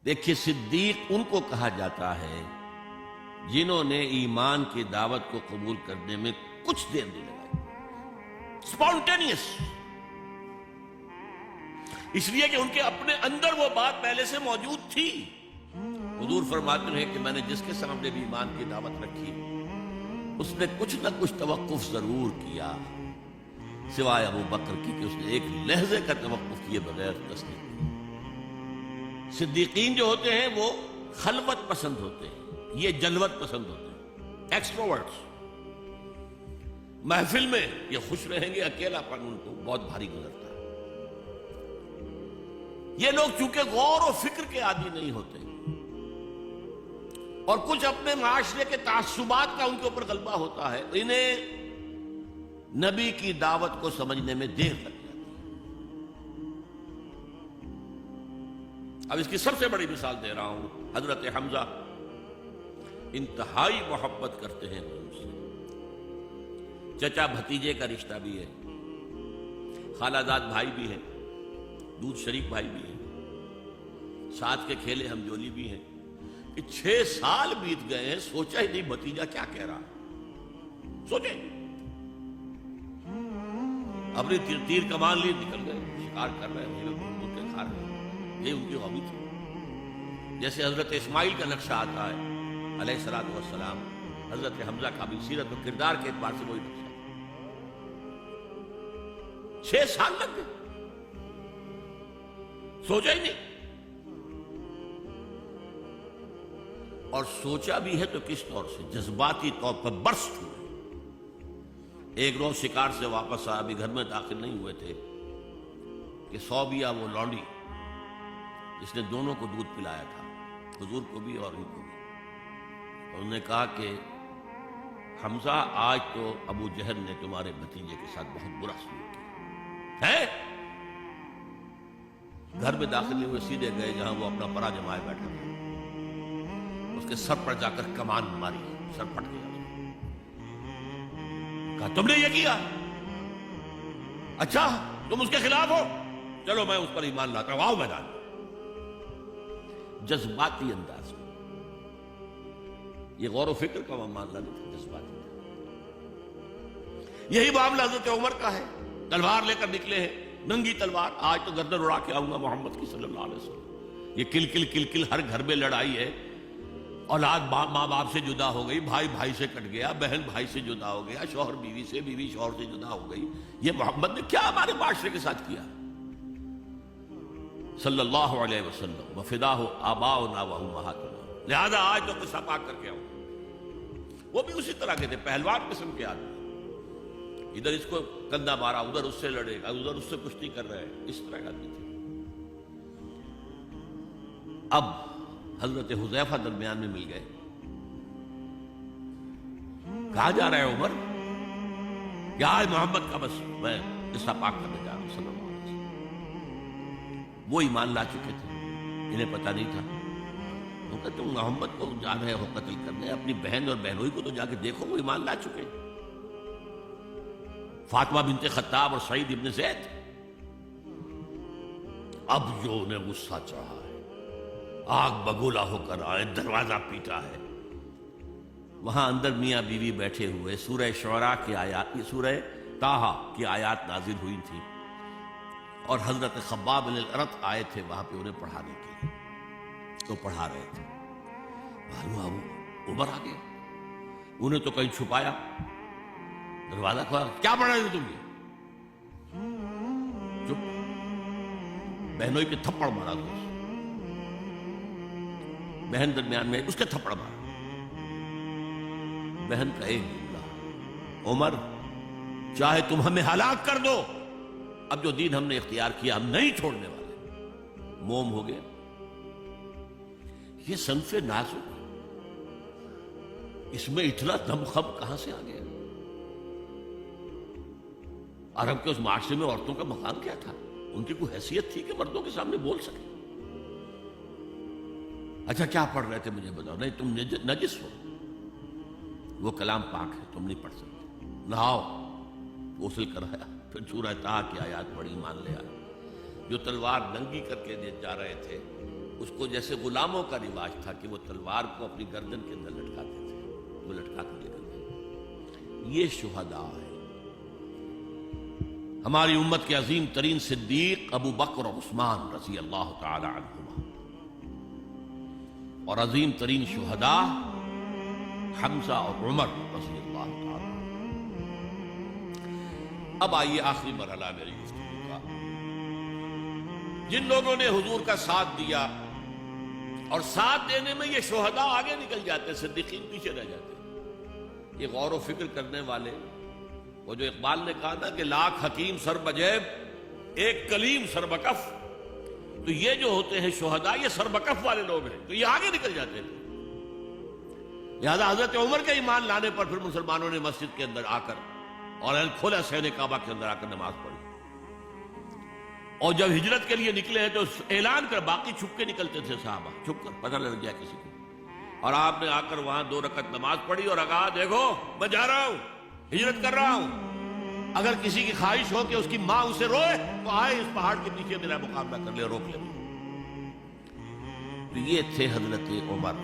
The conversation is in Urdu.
دیکھیے صدیق ان کو کہا جاتا ہے جنہوں نے ایمان کی دعوت کو قبول کرنے میں کچھ دیر نہیں لگائی، اسپونٹینیس، اس لیے کہ ان کے اپنے اندر وہ بات پہلے سے موجود تھی۔ حضور فرماتے ہیں کہ میں نے جس کے سامنے بھی ایمان کی دعوت رکھی اس نے کچھ نہ کچھ توقف ضرور کیا، سوائے ابو بکر کی کہ اس نے ایک لحظے کا توقف کیے بغیر تصدیق کی۔ صدیقین جو ہوتے ہیں وہ خلوت پسند ہوتے ہیں، یہ جلوت پسند ہوتے ہیں، ایکسٹروورٹس۔ محفل میں یہ خوش رہیں گے، اکیلا پن ان کو بہت بھاری گزرتا ہے۔ یہ لوگ چونکہ غور و فکر کے عادی نہیں ہوتے اور کچھ اپنے معاشرے کے تعصبات کا ان کے اوپر غلبہ ہوتا ہے، انہیں نبی کی دعوت کو سمجھنے میں دیر لگ جاتی ہے۔ اب اس کی سب سے بڑی مثال دے رہا ہوں، حضرت حمزہ انتہائی محبت کرتے ہیں حضور سے، چچا بھتیجے کا رشتہ بھی ہے، خالہ زاد بھائی بھی ہے، دودھ شریک بھائی بھی ہے، ساتھ کے کھیلے ہم جولی بھی ہیں۔ 6 سال بیت گئے ہیں، سوچا ہی نہیں بھتیجا کیا کہہ رہا، سوچے اپنی تیر کمان لی نکل گئے، شکار کر رہے ہیں، بھوکے کھا رہے ہیں، یہ ان کی ہابی تھی۔ جیسے حضرت اسماعیل کا نقشہ آتا ہے علیہ الصلوۃ والسلام، حضرت حمزہ کا بھی سیرت و کردار کے اعتبار سے وہی نقشہ۔ 6 سال لگ گئے، سوچا ہی نہیں، اور سوچا بھی ہے تو کس طور سے، جذباتی طور پر برسٹ ہوئے۔ ایک روز شکار سے واپس آیا، ابھی گھر میں داخل نہیں ہوئے تھے کہ صوبیہ وہ لونڈی جس نے دونوں کو دودھ پلایا تھا، حضور کو بھی اور ان کو بھی، انہوں نے کہا کہ حمزہ آج تو ابو جہل نے تمہارے بھتیجے کے ساتھ بہت برا سلوک کیا ہے۔ گھر میں داخل نہیں ہوئے، سیدھے گئے جہاں وہ اپنا پرا جمائے بیٹھا تھا، اس کے سر پر جا کر کمان ماری، سر پھٹ گیا۔ کہا تم نے یہ کیا؟ اچھا تم اس کے خلاف ہو، چلو میں اس پر ایمان لاتا ہوں، آؤ میدان۔ جذباتی انداز میں، یہ غور و فکر کا معاملہ نہیں تھا، جذباتی تھا۔ یہی معاملہ حضرت عمر کا ہے، تلوار لے کر نکلے ہیں، ننگی تلوار، آج تو گردن اڑا کے آؤں گا محمد کی صلی اللہ علیہ وسلم۔ یہ کل کل کل کل ہر گھر میں لڑائی ہے، اولاد ماں باپ سے جدا ہو گئی، بھائی بھائی سے کٹ گیا، بہن بھائی سے جدا ہو گیا، شوہر بیوی سے، بیوی شوہر سے جدا ہو گئی۔ یہ محمد نے کیا ہمارے معاشرے کے ساتھ کیا صلی اللہ علیہ وسلم، وفداہ آباؤنا و امہاتنا۔ لہذا آج تو قصہ پاک کر کے آؤں۔ وہ بھی اسی طرح کے تھے، پہلوان قسم کے آدمی، ادھر اس کو کندھا مارا، ادھر اس سے لڑے گا، ادھر اس سے کشتی کر رہے ہیں، اس طرح کے آدمی تھے۔ اب حضرت حذیفہ درمیان میں مل گئے، کہا جا رہا ہے عمر کہ آج محمد کا بس میں قصہ پاک کرنے جا رہا ہوں صلی اللہ علیہ وسلم۔ وہ ایمان لا چکے تھے، انہیں پتہ نہیں تھا۔ وہ کہتے تم محمد کو جا رہے ہو قتل کرنے، اپنی بہن اور بہنوئی کو تو جا کے دیکھو، وہ ایمان لا چکے، فاطمہ بنت خطاب اور سعید ابن زید۔ اب جو انہیں غصہ چڑھا ہے، آگ بگولا ہو کر آئے، دروازہ پیٹا ہے، وہاں اندر میاں بیوی بیٹھے ہوئے، سورہ شعراء کی آیات، سورہ طٰہٰ کی آیات نازل ہوئی تھی، اور حضرت خباب بن الارت آئے تھے وہاں پہ انہیں پڑھانے کے لیے، تو پڑھا رہے تھے۔ معلوم عمر آ گیا، انہیں تو کہیں چھپایا، دروازہ کھولا، کیا پڑھ رہے تھے تم؟ یہ چپ، بہنوئی پہ تھپڑ مارا دوست، بہن درمیان میں، اس کے تھپڑ مارا، بہن کا ایک جملہ، عمر چاہے تم ہمیں ہلاک کر دو، اب جو دین ہم نے اختیار کیا ہم نہیں چھوڑنے والے۔ موم ہو گیا۔ یہ صنف نازک، اس میں اتنا دم خم کہاں سے آ گیا؟ عرب کے اس معاشرے میں عورتوں کا مقام کیا تھا؟ ان کی کوئی حیثیت تھی کہ مردوں کے سامنے بول سکے؟ اچھا کیا پڑھ رہے تھے مجھے بتاؤ؟ نہیں تم نجس ہو، وہ کلام پاک ہے، تم نہیں پڑھ سکتے، نہاؤ، غسل کرایا، پھر سورہ طٰہٰ کی آیات پڑھی، مان لے آئے۔ جو تلوار ننگی کر کے جا رہے تھے اس کو جیسے غلاموں کا رواج تھا کہ وہ تلوار کو اپنی گردن کے اندر لٹکاتے تھے، وہ لٹکا کے نکل گئے۔ یہ شہداء ہے۔ ہماری امت کے عظیم ترین صدیق ابو بکر اور عثمان رضی اللہ تعالی عنہما، اور عظیم ترین شہداء حمزہ اور عمر رضی اللہ تعالی عنہ۔ اب آئیے آخری مرحلہ میری گفتگو کا۔ جن لوگوں نے حضور کا ساتھ دیا، اور ساتھ دینے میں یہ شہداء آگے نکل جاتے، صدیقین پیچھے رہ جاتے۔ یہ غور و فکر کرنے والے، وہ جو اقبال نے کہا تھا کہ لاکھ حکیم سر بجیب ایک کلیم سر بکف، تو یہ جو ہوتے ہیں شہداء، یہ سر بکف والے لوگ ہیں، تو یہ آگے نکل جاتے ہیں۔ لہذا حضرت عمر کے ایمان لانے پر پھر مسلمانوں نے مسجد کے اندر آ کر اور کھلا سین کعبہ کے اندر آ کر نماز پڑھی، اور جب ہجرت کے لیے نکلے ہیں تو اعلان کر، باقی چھپ کے نکلتے تھے صحابہ، چھپ کر، پتہ لگ گیا کسی کو، اور آپ نے آ کر وہاں 2 رکعت نماز پڑھی اور کہا دیکھو میں جا رہا ہوں، ہجرت کر رہا ہوں، اگر کسی کی خواہش ہو کہ اس کی ماں اسے روئے تو آئے اس پہاڑ کے پیچھے میرا مقابلہ کر لے، روک لے۔ تو یہ تھے حضرت عمر۔